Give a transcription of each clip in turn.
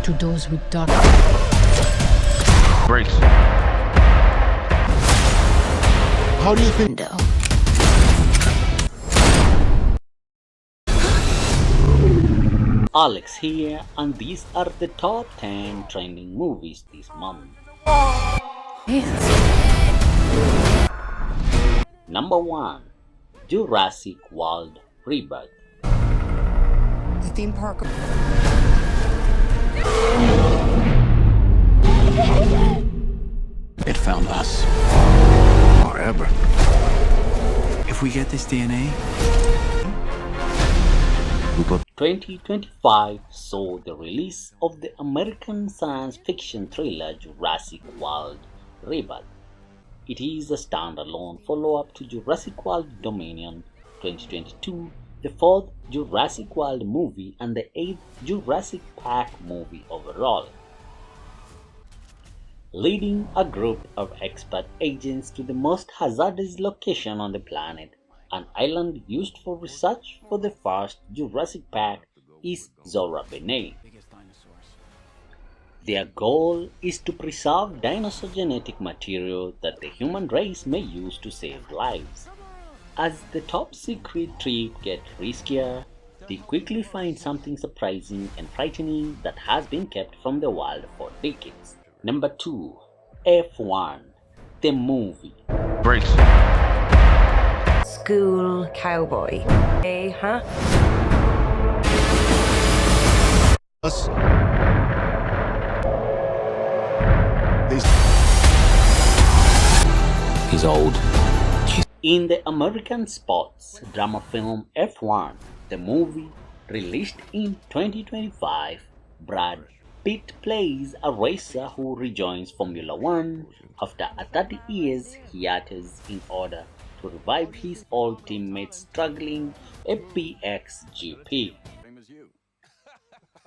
to those with dark. Brakes. How do you think? Window. Alex here, and these are the top 10 trending movies this month. Jesus. Number 1. Jurassic World Rebirth. The theme park. It found us. Forever. If we get this DNA, we put 2025 saw the release of the American science fiction thriller Jurassic World Rebirth. It is a standalone follow-up to Jurassic World Dominion 2022, the fourth Jurassic World movie and the eighth Jurassic Park movie overall. Leading a group of expert agents to the most hazardous location on the planet, an island used for research for the first Jurassic Park, is Zora Benet. Their goal is to preserve dinosaur genetic material that the human race may use to save lives. As the top secret trip gets riskier, they quickly find something surprising and frightening that has been kept from the world for decades. Number 2. F1, the movie. Brakes. School cowboy. Hey, huh? us. He's old. In the American sports drama film F1, the movie, released in 2025, Brad Pitt plays a racer who rejoins Formula One after a 30 years hiatus in order to revive his old teammates struggling at PXGP.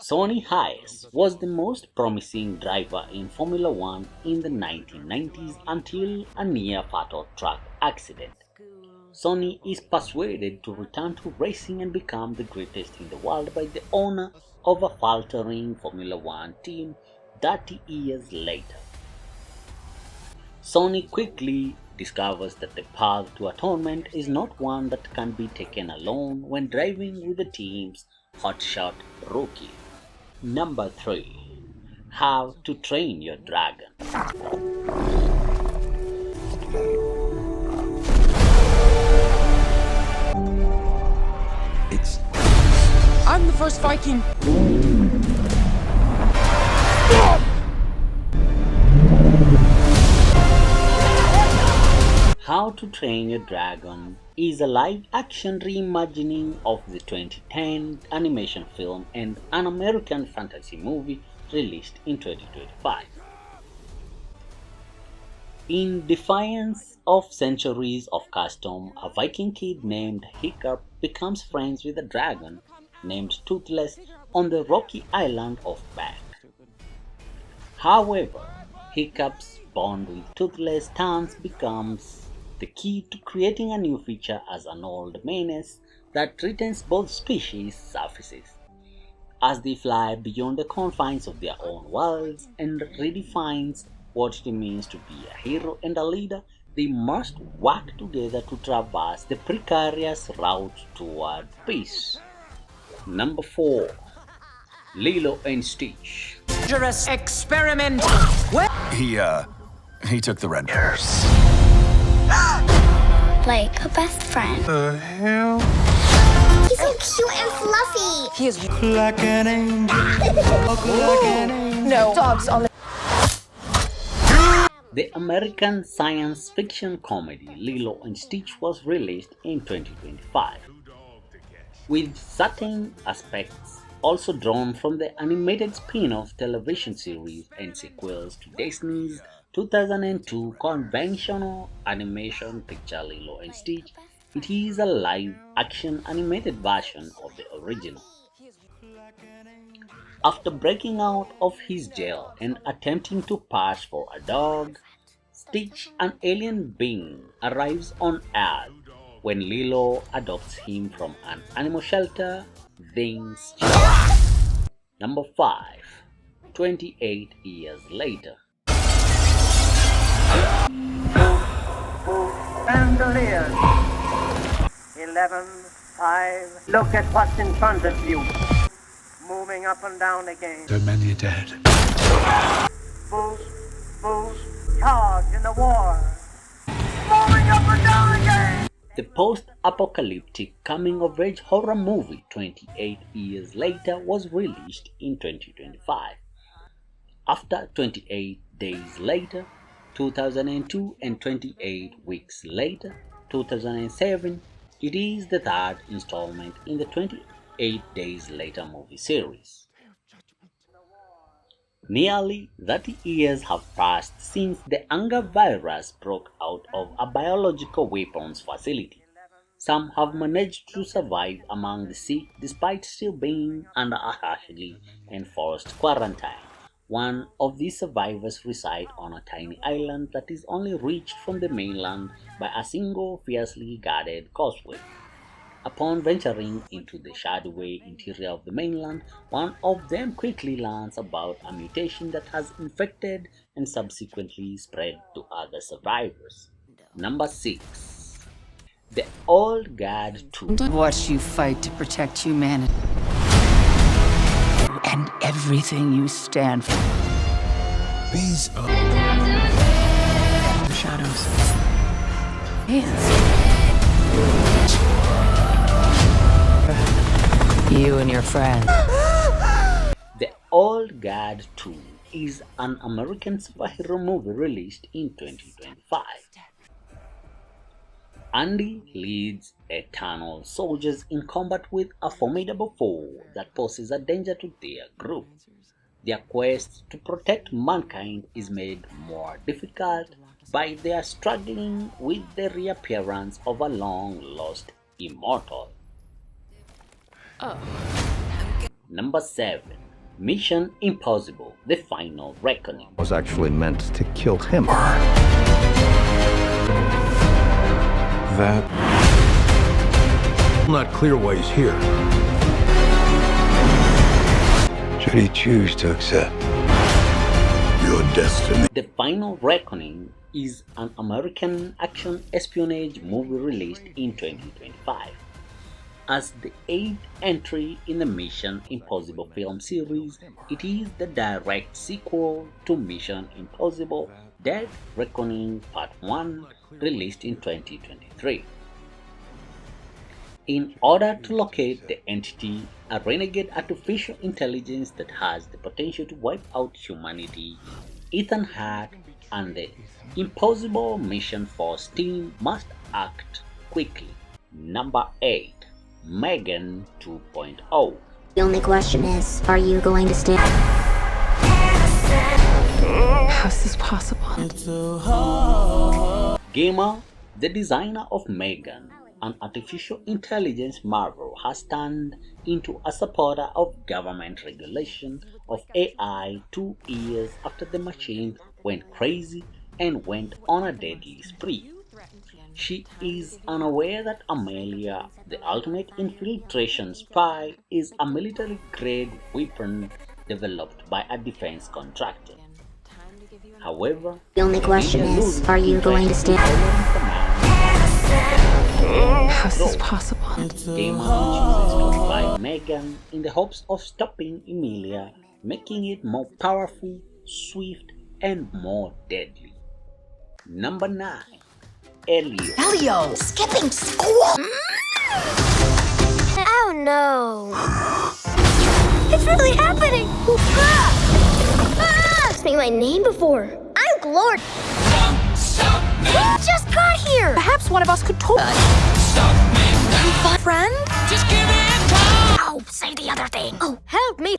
Sonny Hayes was the most promising driver in Formula One in the 1990s until a near-fatal truck accident. Sonny is persuaded to return to racing and become the greatest in the world by the owner of a faltering Formula One team 30 years later. Sonny quickly discovers that the path to atonement is not one that can be taken alone when driving with the team's hotshot rookie. Number 3. How to Train Your Dragon. I'm the first Viking. How to Train Your Dragon is a live-action reimagining of the 2010 animation film and an American fantasy movie released in 2025. In defiance of centuries of custom, a Viking kid named Hiccup becomes friends with a dragon named Toothless on the rocky island of Back. However, Hiccup's bond with Toothless turns becomes the key to creating a new feature as an old menace that threatens both species' surfaces. As they fly beyond the confines of their own worlds and redefines what it means to be a hero and a leader, they must work together to traverse the precarious route toward peace. Number 4. Lilo and Stitch. Dangerous experiment. He took the red. Like a best friend. The hell? He's so cute and fluffy. He is Like an angel. Like an angel. no dogs on the. The American science fiction comedy Lilo and Stitch was released in 2025, with certain aspects also drawn from the animated spin-off television series and sequels to Disney's 2002 conventional animation picture Lilo and Stitch. It is a live-action animated version of the original. After breaking out of his jail and attempting to pass for a dog, Stitch, an alien being, arrives on Earth when Lilo adopts him from an animal shelter. Things change. Number 5. 28 years later. Bandoliers. 11, 5. Look at what's in front of you. Moving up and down again. There are many dead. Boost, boost, charge in the war. Moving up and down again. The post-apocalyptic coming-of-age horror movie 28 years later was released in 2025. After 28 days later, 2002, and 28 weeks later, 2007, it is the third installment in the 28 Days Later movie series. Nearly 30 years have passed since the anger virus broke out of a biological weapons facility. Some have managed to survive among the sick despite still being under a harshly enforced quarantine. One of these survivors resides on a tiny island that is only reached from the mainland by a single fiercely guarded causeway. Upon venturing into the shadowy interior of the mainland, one of them quickly learns about a mutation that has infected and subsequently spread to other survivors. Number 6. The Old Guard 2. Watch you fight to protect humanity. And everything you stand for. These are The shadows. Yes. You and your friends. The Old Guard 2 is an American superhero movie released in 2025. Andy leads eternal soldiers in combat with a formidable foe that poses a danger to their group. Their quest to protect mankind is made more difficult by their struggling with the reappearance of a long-lost immortal. Number 7. Mission Impossible: The Final Reckoning. Was actually meant to kill him. that. Not clear why he's here. Should he choose to accept your destiny? The Final Reckoning is an American action espionage movie released in 2025. As the 8th entry in the Mission Impossible film series, it is the direct sequel to Mission Impossible: Dead Reckoning Part 1, released in 2023. In order to locate the entity, a renegade artificial intelligence that has the potential to wipe out humanity, Ethan Hawke and the Impossible Mission Force team must act quickly. Number 8. Megan 2.0. The only question is, are you going to stay? How's this possible? Gamer, the designer of Megan, an artificial intelligence marvel, has turned into a supporter of government regulation of AI 2 years after the machine went crazy and went on a deadly spree. She is unaware that Amelia, the ultimate infiltration spy, is a military-grade weapon developed by a defense contractor. However, The only question is, are you going to stay? How's this possible? Gamer chooses to revive Megan in the hopes of stopping Emilia, making it more powerful, swift, and more deadly. Number 9. Elio. Skipping school? Oh no. It's really happening. Asked me my name before. I'm Glory. Just got here. Perhaps one of us could talk. Friend? Oh, say the other thing. Oh, help me.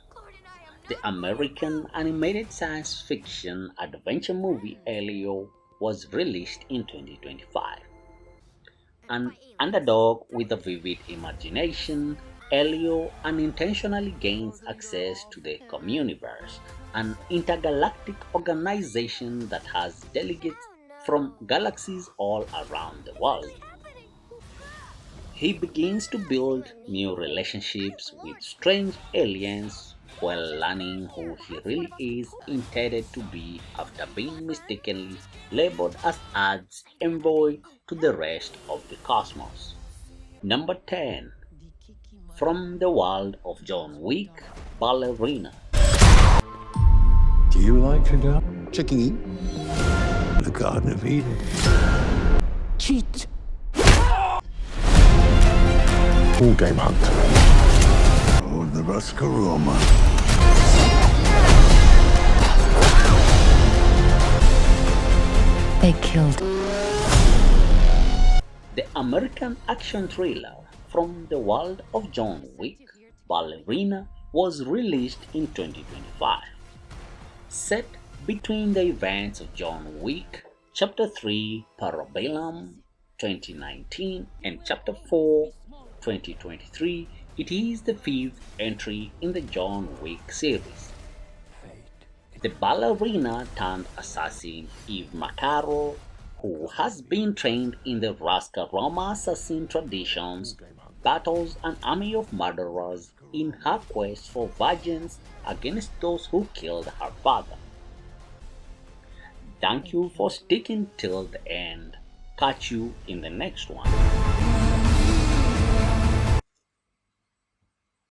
The American animated science fiction adventure movie Elio was released in 2025. An underdog with a vivid imagination, Elio unintentionally gains access to the Communiverse, an intergalactic organization that has delegates from galaxies all around the world. He begins to build new relationships with strange aliens, while learning who he really is intended to be after being mistakenly labeled as Earth's envoy to the rest of the cosmos. Number 10. From the world of John Wick, Ballerina. Do you like to go? Chicken the Garden of Eden. Cheat. All game hunter. Oh, the Rascaroma. They killed. The American action thriller From the World of John Wick, Ballerina was released in 2025. Set between the events of John Wick Chapter 3 Parabellum 2019 and Chapter 4 2023, it is the fifth entry in the John Wick series. The ballerina turned assassin Eve Macaro, who has been trained in the Rascaroma assassin traditions, battles an army of murderers in her quest for vengeance against those who killed her father. Thank you for sticking till the end. Catch you in the next one.